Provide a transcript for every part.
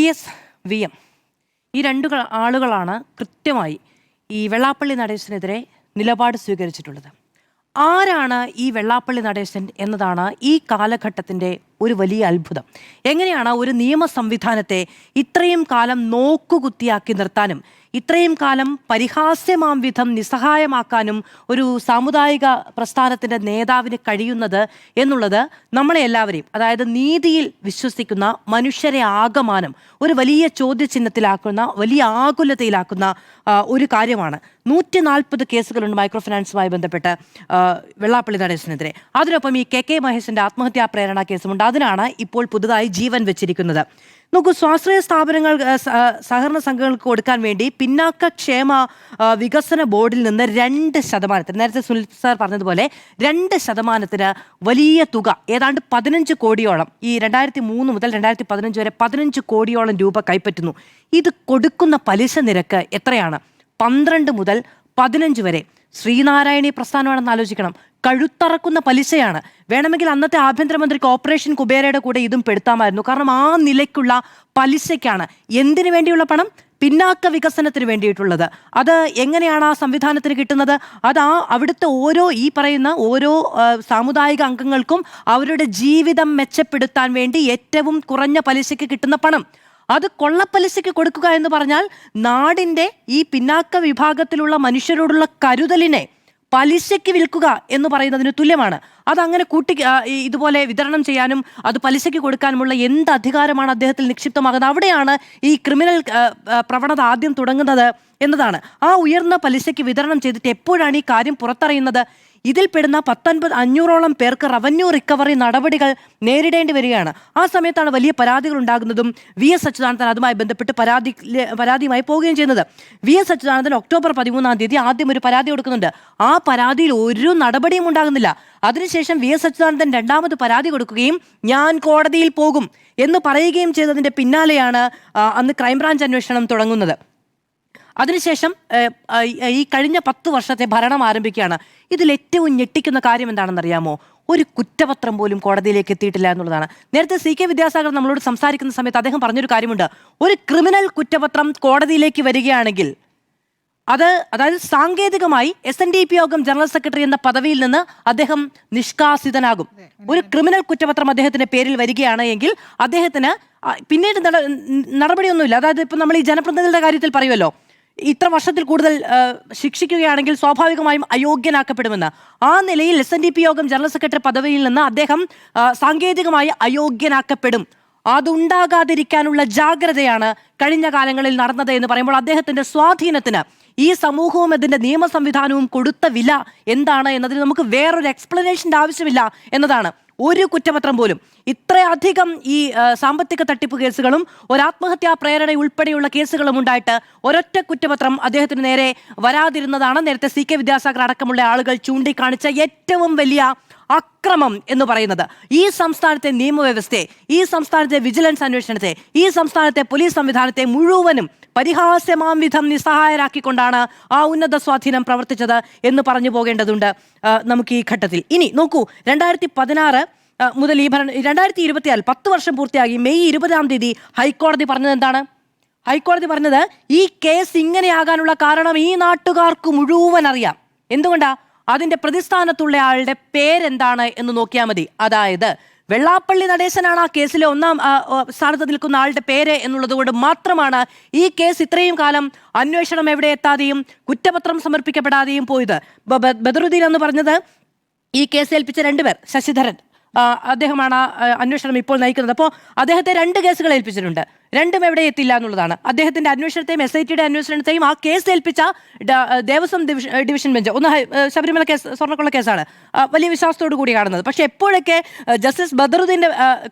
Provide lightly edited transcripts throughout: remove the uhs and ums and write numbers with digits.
VS, VM ഈ രണ്ട് ആളുകളാണ് കൃത്യമായി ഈ വെള്ളാപ്പള്ളി നടേശനെതിരെ നിലപാട് സ്വീകരിച്ചിട്ടുള്ളത്. ആരാണ് ഈ വെള്ളാപ്പള്ളി നടേശൻ എന്നതാണ് ഈ കാലഘട്ടത്തിൻ്റെ ഒരു വലിയ അത്ഭുതം. എങ്ങനെയാണ് ഒരു നിയമ സംവിധാനത്തെ ഇത്രയും കാലം നോക്കുകുത്തിയാക്കി നിർത്താനും ഇത്രയും കാലം പരിഹാസ്യമാം വിധം നിസ്സഹായമാക്കാനും ഒരു സാമുദായിക പ്രസ്ഥാനത്തിൻ്റെ നേതാവിന് കഴിയുന്നത് എന്നുള്ളത് നമ്മളെ എല്ലാവരെയും, അതായത് നീതിയിൽ വിശ്വസിക്കുന്ന മനുഷ്യരെ ആകമാനം ഒരു വലിയ ചോദ്യചിഹ്നത്തിലാക്കുന്ന, വലിയ ആകുലതയിലാക്കുന്ന ഒരു കാര്യമാണ്. 140 കേസുകളുണ്ട് മൈക്രോ ഫിനാൻസുമായി ബന്ധപ്പെട്ട് വെള്ളാപ്പള്ളി നടേശനെതിരെ. അതിനൊപ്പം ഈ KK മഹേഷിന്റെ ആത്മഹത്യാ പ്രേരണ കേസുമുണ്ട്. അതിനാണ് ഇപ്പോൾ പുതുതായി ജീവൻ വെച്ചിരിക്കുന്നത്. നോക്കൂ, സ്വാശ്രയ സ്ഥാപനങ്ങൾ, സഹകരണ സംഘങ്ങൾക്ക് കൊടുക്കാൻ വേണ്ടി പിന്നാക്ക ക്ഷേമ വികസന ബോർഡിൽ നിന്ന് 2%, നേരത്തെ സുനിൽ സാർ പറഞ്ഞതുപോലെ 2% വലിയ തുക, ഏതാണ്ട് 15 കോടിയോളം, ഈ 2003 മുതൽ 2015 വരെ 15 കോടിയോളം രൂപ കൈപ്പറ്റുന്നു. ഇത് കൊടുക്കുന്ന പലിശ നിരക്ക് എത്രയാണ്? 12 മുതൽ 15 വരെ. ശ്രീനാരായണി പ്രസ്ഥാനമാണെന്ന് ആലോചിക്കണം. കഴുത്തറക്കുന്ന പലിശയാണ്. വേണമെങ്കിൽ അന്നത്തെ ആഭ്യന്തരമന്ത്രിക്ക് ഓപ്പറേഷൻ കുബേരയുടെ കൂടെ ഇതും പെടുത്താമായിരുന്നു. കാരണം ആ നിലയ്ക്കുള്ള പലിശയ്ക്കാണ്. എന്തിനു വേണ്ടിയുള്ള പണം? പിന്നാക്ക വികസനത്തിന് വേണ്ടിയിട്ടുള്ളത്. അത് എങ്ങനെയാണ് ആ സംവിധാനത്തിന് കിട്ടുന്നത്? അത് അവിടുത്തെ ഈ പറയുന്ന ഓരോ സാമുദായിക അംഗങ്ങൾക്കും അവരുടെ ജീവിതം മെച്ചപ്പെടുത്താൻ വേണ്ടി ഏറ്റവും കുറഞ്ഞ പലിശയ്ക്ക് കിട്ടുന്ന പണം. അത് കൊള്ളപ്പലിശയ്ക്ക് കൊടുക്കുക എന്ന് പറഞ്ഞാൽ നാടിൻ്റെ ഈ പിന്നാക്ക വിഭാഗത്തിലുള്ള മനുഷ്യരോടുള്ള കരുതലിനെ പലിശയ്ക്ക് വിൽക്കുക എന്ന് പറയുന്നതിന് തുല്യമാണ്. അതങ്ങനെ ഇതുപോലെ വിതരണം ചെയ്യാനും അത് പലിശയ്ക്ക് കൊടുക്കാനുമുള്ള എന്ത് അധികാരമാണ് അദ്ദേഹത്തിൽ നിക്ഷിപ്തമാകുന്നത്? അവിടെയാണ് ഈ ക്രിമിനൽ പ്രവണത ആദ്യം തുടങ്ങുന്നത് എന്നതാണ്. ആ ഉയർന്ന പലിശയ്ക്ക് വിതരണം ചെയ്തിട്ട് എപ്പോഴാണ് ഈ കാര്യം പുറത്തറിയുന്നത്? ഇതിൽപ്പെടുന്ന 500ഓളം പേർക്ക് റവന്യൂ റിക്കവറി നടപടികൾ നേരിടേണ്ടി വരികയാണ്. ആ സമയത്താണ് വലിയ പരാതികൾ ഉണ്ടാകുന്നതും VS അച്യുതാനന്ദൻ അതുമായി ബന്ധപ്പെട്ട് പരാതിയുമായി പോവുകയും ചെയ്യുന്നത്. VS അച്യുതാനന്ദൻ ഒക്ടോബർ 13 ആദ്യം ഒരു പരാതി കൊടുക്കുന്നുണ്ട്. ആ പരാതിയിൽ ഒരു നടപടിയും ഉണ്ടാകുന്നില്ല. അതിനുശേഷം VS അച്യുതാനന്ദൻ രണ്ടാമത് പരാതി കൊടുക്കുകയും ഞാൻ കോടതിയിൽ പോകും എന്ന് പറയുകയും ചെയ്തതിൻ്റെ പിന്നാലെയാണ് അന്ന് ക്രൈംബ്രാഞ്ച് അന്വേഷണം തുടങ്ങുന്നത്. അതിനുശേഷം ഈ കഴിഞ്ഞ 10 വർഷത്തെ ഭരണം ആരംഭിക്കുകയാണ്. ഇതിൽ ഏറ്റവും ഞെട്ടിക്കുന്ന കാര്യം എന്താണെന്നറിയാമോ? ഒരു കുറ്റപത്രം പോലും കോടതിയിലേക്ക് എത്തിയിട്ടില്ല എന്നുള്ളതാണ്. നേരത്തെ CK വിദ്യാസാഗർ നമ്മളോട് സംസാരിക്കുന്ന സമയത്ത് അദ്ദേഹം പറഞ്ഞൊരു കാര്യമുണ്ട്. ഒരു ക്രിമിനൽ കുറ്റപത്രം കോടതിയിലേക്ക് വരികയാണെങ്കിൽ അതായത് സാങ്കേതികമായി SNDP യോഗം ജനറൽ സെക്രട്ടറി എന്ന പദവിയിൽ നിന്ന് അദ്ദേഹം നിഷ്കാസിതനാകും. ഒരു ക്രിമിനൽ കുറ്റപത്രം അദ്ദേഹത്തിന്റെ പേരിൽ വരികയാണ് എങ്കിൽ അദ്ദേഹത്തിന് പിന്നീട് നടപടിയൊന്നുമില്ല. അതായത് ഇപ്പം നമ്മൾ ഈ ജനപ്രതിനിധികളുടെ കാര്യത്തിൽ പറയുമല്ലോ, ഇത്ര വർഷത്തിൽ കൂടുതൽ ശിക്ഷിക്കുകയാണെങ്കിൽ സ്വാഭാവികമായും അയോഗ്യനാക്കപ്പെടുമെന്ന്. ആ നിലയിൽ SNDP യോഗം ജനറൽ സെക്രട്ടറി പദവിയിൽ നിന്ന് അദ്ദേഹം സാങ്കേതികമായി അയോഗ്യനാക്കപ്പെടും. അതുണ്ടാകാതിരിക്കാനുള്ള ജാഗ്രതയാണ് കഴിഞ്ഞ കാലങ്ങളിൽ നടന്നത് എന്ന് പറയുമ്പോൾ അദ്ദേഹത്തിന്റെ സ്വാധീനത്തിന് ഈ സമൂഹവും അതിൻ്റെ നിയമ സംവിധാനവും കൊടുത്ത വില എന്താണ് എന്നതിന് നമുക്ക് വേറൊരു എക്സ്പ്ലനേഷൻ്റെ ആവശ്യമില്ല എന്നതാണ്. ഒരു കുറ്റപത്രം പോലും, ഇത്രയധികം ഈ സാമ്പത്തിക തട്ടിപ്പ് കേസുകളും ഒരാത്മഹത്യാ പ്രേരണ ഉൾപ്പെടെയുള്ള കേസുകളും ഉണ്ടായിട്ട് ഒരൊറ്റ കുറ്റപത്രം അദ്ദേഹത്തിന് നേരെ വരാതിരുന്നതാണ് നേരത്തെ CK വിദ്യാസാഗർ അടക്കമുള്ള ആളുകൾ ചൂണ്ടിക്കാണിച്ച ഏറ്റവും വലിയ അക്രമം എന്ന് പറയുന്നത്. ഈ സംസ്ഥാനത്തെ നിയമവ്യവസ്ഥയെ, ഈ സംസ്ഥാനത്തെ വിജിലൻസ് അന്വേഷണത്തെ, ഈ സംസ്ഥാനത്തെ പോലീസ് സംവിധാനത്തെ മുഴുവനും പരിഹാസ്യമാം വിധം നിസ്സഹായരാക്കിക്കൊണ്ടാണ് ആ ഉന്നത സ്വാധീനം പ്രവർത്തിച്ചത് എന്ന് പറഞ്ഞു പോകേണ്ടതുണ്ട് നമുക്ക് ഈ ഘട്ടത്തിൽ. ഇനി നോക്കൂ, 2016 മുതൽ ഈ 2024 10 വർഷം പൂർത്തിയാക്കി മെയ് 20 ഹൈക്കോടതി പറഞ്ഞത് എന്താണ്? ഹൈക്കോടതി പറഞ്ഞത് ഈ കേസ് ഇങ്ങനെയാകാനുള്ള കാരണം ഈ നാട്ടുകാർക്ക് മുഴുവൻ അറിയാം. എന്തുകൊണ്ടാ? അതിന്റെ പ്രതിസ്ഥാനത്തുള്ള ആളുടെ പേരെന്താണ് എന്ന് നോക്കിയാൽ മതി. അതായത് വെള്ളാപ്പള്ളി നടേശനാണ് ആ കേസിലെ ഒന്നാം സ്ഥാനത്ത് നിൽക്കുന്ന ആളുടെ പേര് എന്നുള്ളത് കൊണ്ട് മാത്രമാണ് ഈ കേസ് ഇത്രയും കാലം അന്വേഷണം എവിടെ എത്താതെയും കുറ്റപത്രം സമർപ്പിക്കപ്പെടാതെയും പോയത്. ബദറുദ്ദീൻ എന്ന് പറഞ്ഞത് ഈ കേസ് ഏൽപ്പിച്ച 2 പേർ, ശശിധരൻ അദ്ദേഹമാണ് അന്വേഷണം ഇപ്പോൾ നയിക്കുന്നത്. അപ്പോൾ അദ്ദേഹത്തെ 2 കേസുകൾ ഏൽപ്പിച്ചിട്ടുണ്ട്. രണ്ടും എവിടെ എത്തില്ല എന്നുള്ളതാണ്. അദ്ദേഹത്തിന്റെ അന്വേഷണത്തെയും SITയുടെ അന്വേഷണത്തെയും ആ കേസ് ഏൽപ്പിച്ച ദേവസ്വം ഡിവിഷൻ ബെഞ്ച്, ഒന്ന് ശബരിമല കേസ്, സ്വർണ്ണക്കൊള്ള കേസാണ്, വലിയ വിശ്വാസത്തോടു കൂടി കാണുന്നത്. പക്ഷെ എപ്പോഴൊക്കെ ജസ്റ്റിസ് ബദറുദ്ദീന്റെ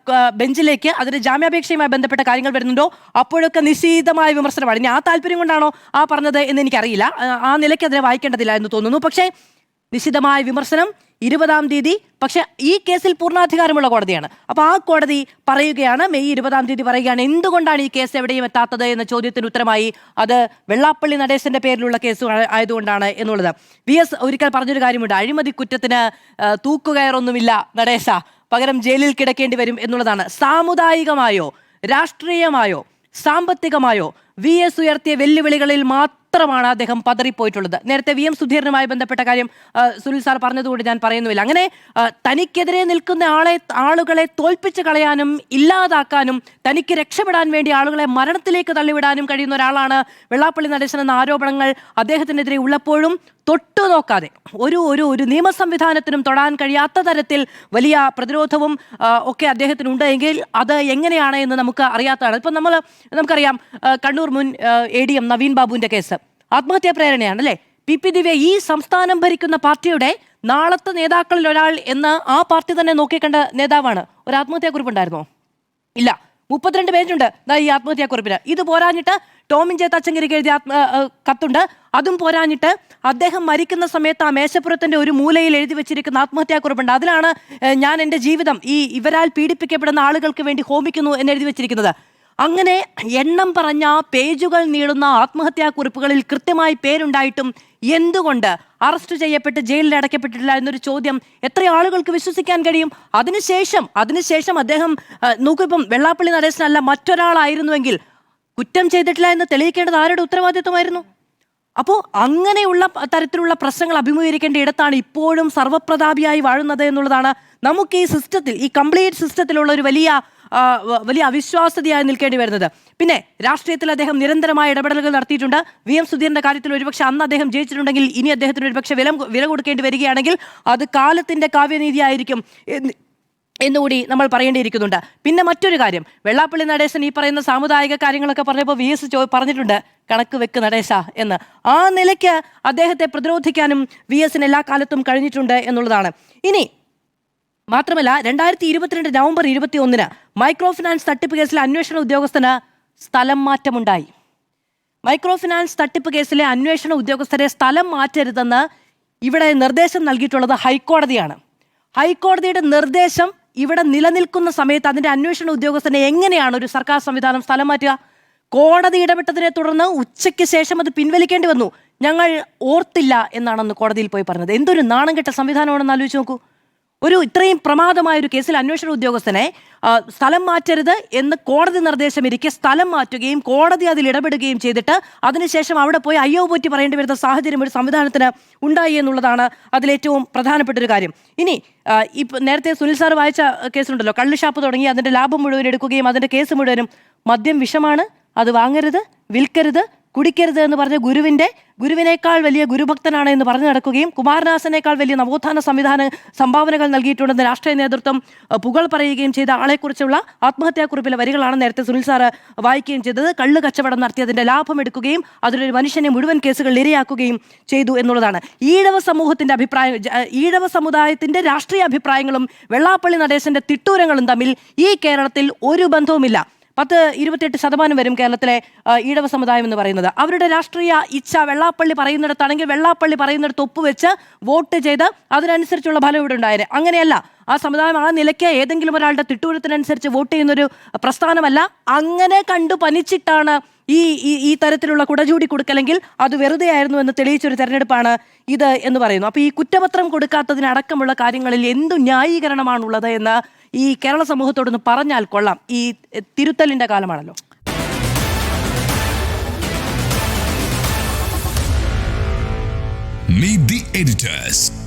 ബെഞ്ചിലേക്ക് അതിന്റെ ജാമ്യാപേക്ഷയുമായി ബന്ധപ്പെട്ട കാര്യങ്ങൾ വരുന്നുണ്ടോ അപ്പോഴൊക്കെ നിശീതമായ വിമർശനമാണ്. ഇനി ആ താല്പര്യം കൊണ്ടാണോ പറഞ്ഞത് എന്ന് എനിക്കറിയില്ല. ആ നിലയ്ക്ക് അതിനെ വായിക്കേണ്ടതില്ല എന്ന് തോന്നുന്നു. പക്ഷേ നിശിതമായ വിമർശനം 20 പക്ഷെ ഈ കേസിൽ പൂർണ്ണാധികാരമുള്ള കോടതിയാണ്. അപ്പോൾ ആ കോടതി പറയുകയാണ്, മെയ് 20 പറയുകയാണ് എന്തുകൊണ്ടാണ് ഈ കേസ് എവിടെയും എത്താത്തത് എന്ന ചോദ്യത്തിന് ഉത്തരമായി അത് വെള്ളാപ്പള്ളി നടേശന്റെ പേരിലുള്ള കേസ് ആയതുകൊണ്ടാണ് എന്നുള്ളത്. VS ഒരിക്കൽ പറഞ്ഞൊരു കാര്യമുണ്ട്, അഴിമതി കുറ്റത്തിന് തൂക്കുകയറൊന്നുമില്ല നടേശ, പകരം ജയിലിൽ കിടക്കേണ്ടി വരും എന്നുള്ളതാണ്. സാമുദായികമായോ രാഷ്ട്രീയമായോ സാമ്പത്തികമായോ VS ഉയർത്തിയ വെല്ലുവിളികളിൽ മാത്രമാണ് അദ്ദേഹം പതറിപ്പോയിട്ടുള്ളത്. നേരത്തെ VM സുധീരനുമായി ബന്ധപ്പെട്ട കാര്യം സുനിൽ സാർ പറഞ്ഞതുകൊണ്ട് ഞാൻ പറയുന്നുമില്ല. അങ്ങനെ തനിക്കെതിരെ നിൽക്കുന്ന ആളുകളെ തോൽപ്പിച്ച് കളയാനും ഇല്ലാതാക്കാനും തനിക്ക് രക്ഷപ്പെടാൻ വേണ്ടി ആളുകളെ മരണത്തിലേക്ക് തള്ളിവിടാനും കഴിയുന്ന ഒരാളാണ് വെള്ളാപ്പള്ളി നടേശൻ എന്ന ആരോപണങ്ങൾ അദ്ദേഹത്തിനെതിരെ ഉള്ളപ്പോഴും തൊട്ടു നോക്കാതെ ഒരു നിയമ സംവിധാനത്തിനും തൊടാൻ കഴിയാത്ത തരത്തിൽ വലിയ പ്രതിരോധവും ഒക്കെ അദ്ദേഹത്തിനുണ്ട് എങ്കിൽ അത് എങ്ങനെയാണ് എന്ന് നമുക്ക് അറിയാത്തതാണ്. ഇപ്പം നമുക്കറിയാം കണ്ണൂർ മുൻ ADM നവീൻ ബാബുവിന്റെ കേസ് ആത്മഹത്യാ പ്രേരണയാണ് അല്ലേ? PP ദിവ്യ ഈ സംസ്ഥാനം ഭരിക്കുന്ന പാർട്ടിയുടെ നാളത്തെ നേതാക്കളിൽ ഒരാൾ എന്ന് ആ പാർട്ടി തന്നെ നോക്കിക്കണ്ട നേതാവാണ്. ഒരു ആത്മഹത്യാക്കുറിപ്പ് ഉണ്ടായിരുന്നോ? ഇല്ല. 32 പേജുണ്ട് ഈ ആത്മഹത്യാക്കുറിപ്പിന്. ഇത് പോരാഞ്ഞിട്ട് ടോമിൻ ജെ തച്ചങ്കരിക്ക് എഴുതിയ കത്തുണ്ട്. അതും പോരാഞ്ഞിട്ട് അദ്ദേഹം മരിക്കുന്ന സമയത്ത് ആ മേശപ്പുറത്തിന്റെ ഒരു മൂലയിൽ എഴുതി വെച്ചിരിക്കുന്ന ആത്മഹത്യാക്കുറിപ്പുണ്ട്. അതിലാണ് ഞാൻ എൻ്റെ ജീവിതം ഇവരാൽ പീഡിപ്പിക്കപ്പെടുന്ന ആളുകൾക്ക് വേണ്ടി ഹോമിക്കുന്നു എന്ന് എഴുതി വെച്ചിരിക്കുന്നത്. അങ്ങനെ എണ്ണം പറഞ്ഞ പേജുകൾ നീളുന്ന ആത്മഹത്യാക്കുറിപ്പുകളിൽ കൃത്യമായി പേരുണ്ടായിട്ടും എന്തുകൊണ്ട് അറസ്റ്റ് ചെയ്യപ്പെട്ട് ജയിലിൽ അടയ്ക്കപ്പെട്ടിട്ടില്ല എന്നൊരു ചോദ്യം എത്ര ആളുകൾക്ക് വിശ്വസിക്കാൻ കഴിയും? അതിനുശേഷം അദ്ദേഹം നോക്കിയപ്പം വെള്ളാപ്പള്ളി നടേശനല്ല മറ്റൊരാളായിരുന്നുവെങ്കിൽ കുറ്റം ചെയ്തിട്ടില്ല എന്ന് തെളിയിക്കേണ്ടത് ആരുടെ ഉത്തരവാദിത്വമായിരുന്നു? അപ്പോൾ അങ്ങനെയുള്ള തരത്തിലുള്ള പ്രശ്നങ്ങൾ അഭിമുഖീകരിക്കേണ്ട ഇടത്താണ് ഇപ്പോഴും സർവ്വപ്രതാപിയായി വാഴുന്നത് എന്നുള്ളതാണ് നമുക്ക് ഈ സിസ്റ്റത്തിൽ, ഈ കംപ്ലീറ്റ് സിസ്റ്റത്തിലുള്ള ഒരു വലിയ അവിശ്വാസ്യതയായി നിൽക്കേണ്ടി വരുന്നത്. പിന്നെ രാഷ്ട്രീയത്തിൽ അദ്ദേഹം നിരന്തരമായ ഇടപെടലുകൾ നടത്തിയിട്ടുണ്ട്. VM സുധീരന്റെ കാര്യത്തിൽ ഒരുപക്ഷെ അന്ന് അദ്ദേഹം ജയിച്ചിട്ടുണ്ടെങ്കിൽ ഇനി അദ്ദേഹത്തിന് ഒരുപക്ഷെ വില കൊടുക്കേണ്ടി വരികയാണെങ്കിൽ അത് കാലത്തിന്റെ കാവ്യനീതിയായിരിക്കും എന്നുകൂടി നമ്മൾ പറയേണ്ടിയിരിക്കുന്നുണ്ട്. പിന്നെ മറ്റൊരു കാര്യം, വെള്ളാപ്പള്ളി നടേശൻ ഈ പറയുന്ന സാമുദായിക കാര്യങ്ങളൊക്കെ പറഞ്ഞപ്പോൾ VS പറഞ്ഞിട്ടുണ്ട് കണക്ക് വെക്ക് നടേശ എന്ന്. ആ നിലയ്ക്ക് അദ്ദേഹത്തെ പ്രതിരോധിക്കാനും VSന് എല്ലാ കാലത്തും കഴിഞ്ഞിട്ടുണ്ട് എന്നുള്ളതാണ്. ഇനി മാത്രമല്ല 2022 നവംബർ 21 മൈക്രോ ഫിനാൻസ് തട്ടിപ്പ് കേസിലെ അന്വേഷണ ഉദ്യോഗസ്ഥന് സ്ഥലം മാറ്റമുണ്ടായി. മൈക്രോ ഫിനാൻസ് തട്ടിപ്പ് കേസിലെ അന്വേഷണ ഉദ്യോഗസ്ഥരെ സ്ഥലം മാറ്റരുതെന്ന് ഇവിടെ നിർദ്ദേശം നൽകിയിട്ടുള്ളത് ഹൈക്കോടതിയാണ്. ഹൈക്കോടതിയുടെ നിർദ്ദേശം ഇവിടെ നിലനിൽക്കുന്ന സമയത്ത് അതിന്റെ അന്വേഷണ ഉദ്യോഗസ്ഥനെ എങ്ങനെയാണ് ഒരു സർക്കാർ സംവിധാനം സ്ഥലം മാറ്റുക? കോടതി ഇടപെട്ടതിനെ തുടർന്ന് ഉച്ചയ്ക്ക് ശേഷം അത് പിൻവലിക്കേണ്ടി വന്നു. ഞങ്ങൾ ഓർത്തില്ല എന്നാണെന്ന് കോടതിയിൽ പോയി പറഞ്ഞത്. എന്തൊരു നാണം കെട്ട സംവിധാനമാണെന്ന് ആലോചിച്ച് നോക്കൂ. ഇത്രയും പ്രമാദമായ ഒരു കേസിൽ അന്വേഷണ ഉദ്യോഗസ്ഥനെ സ്ഥലം മാറ്റരുത് എന്ന് കോടതി നിർദ്ദേശമിരിക്കെ സ്ഥലം മാറ്റുകയും കോടതി അതിൽ ഇടപെടുകയും ചെയ്തിട്ട് അതിനുശേഷം അവിടെ പോയി അയ്യോ പോറ്റി പറയേണ്ടി വരുന്ന സാഹചര്യം ഒരു സംവിധാനത്തിന് ഉണ്ടായി എന്നുള്ളതാണ് അതിലേറ്റവും പ്രധാനപ്പെട്ട ഒരു കാര്യം. ഇനി നേരത്തെ സുനിൽ സാർ വായിച്ച കേസുണ്ടല്ലോ, കള്ളുഷാപ്പ് തുടങ്ങി അതിന്റെ ലാഭം മുഴുവൻ എടുക്കുകയും അതിന്റെ കേസ് മുഴുവനും മദ്യം വിഷമാണ്, അത് വാങ്ങരുത്, വിൽക്കരുത്, കുടിക്കരുത് എന്ന് പറഞ്ഞ ഗുരുവിനേക്കാൾ വലിയ ഗുരുഭക്തനാണ് എന്ന് പറഞ്ഞു നടക്കുകയും കുമാരനാശനേക്കാൾ വലിയ നവോത്ഥാന സംഭാവനകൾ നൽകിയിട്ടുണ്ടെന്ന് രാഷ്ട്രീയ നേതൃത്വം പുകൾ പറയുകയും ചെയ്ത ആളെക്കുറിച്ചുള്ള ആത്മഹത്യാക്കുറിപ്പിലെ വരികളാണ് നേരത്തെ സുനിൽ സാറ് വായിക്കുകയും ചെയ്തത്. കള്ള് കച്ചവടം നടത്തി അതിന്റെ ലാഭം എടുക്കുകയും അതിലൊരു മനുഷ്യനെ മുഴുവൻ കേസുകളിൽ ഇരയാക്കുകയും ചെയ്തു എന്നുള്ളതാണ്. ഈഴവ സമുദായത്തിന്റെ രാഷ്ട്രീയ അഭിപ്രായങ്ങളും വെള്ളാപ്പള്ളി നടേശന്റെ തിട്ടൂരങ്ങളും തമ്മിൽ ഈ കേരളത്തിൽ ഒരു ബന്ധവുമില്ല. 10-28% വരും കേരളത്തിലെ ഈഴവ സമുദായം എന്ന് പറയുന്നത്. അവരുടെ രാഷ്ട്രീയ ഇച്ഛ വെള്ളാപ്പള്ളി പറയുന്നിടത്താണെങ്കിൽ വെള്ളാപ്പള്ളി പറയുന്നിടത്ത് ഒപ്പുവെച്ച് വോട്ട് ചെയ്ത് അതിനനുസരിച്ചുള്ള ഫലം ഇവിടെ ഉണ്ടായത്. അങ്ങനെയല്ല, ആ സമുദായം ആ നിലയ്ക്ക് ഏതെങ്കിലും ഒരാളുടെ തിട്ടൂരത്തിനനുസരിച്ച് വോട്ട് ചെയ്യുന്നൊരു പ്രസ്ഥാനമല്ല. അങ്ങനെ കണ്ടു പനിച്ചിട്ടാണ് ഈ തരത്തിലുള്ള കുടചൂടി കൊടുക്കലെങ്കിൽ അത് വെറുതെ ആയിരുന്നു എന്ന് തെളിയിച്ചൊരു തെരഞ്ഞെടുപ്പാണ് ഇത് എന്ന് പറയുന്നു. അപ്പോൾ ഈ കുറ്റപത്രം കൊടുക്കാത്തതിനടക്കമുള്ള കാര്യങ്ങളിൽ എന്തു ന്യായീകരണമാണുള്ളത് എന്ന് ഈ കേരള സമൂഹത്തോടൊന്ന് പറഞ്ഞാൽ കൊള്ളാം. ഈ തിരുത്തലിന്റെ കാലമാണല്ലോ. Meet the editors.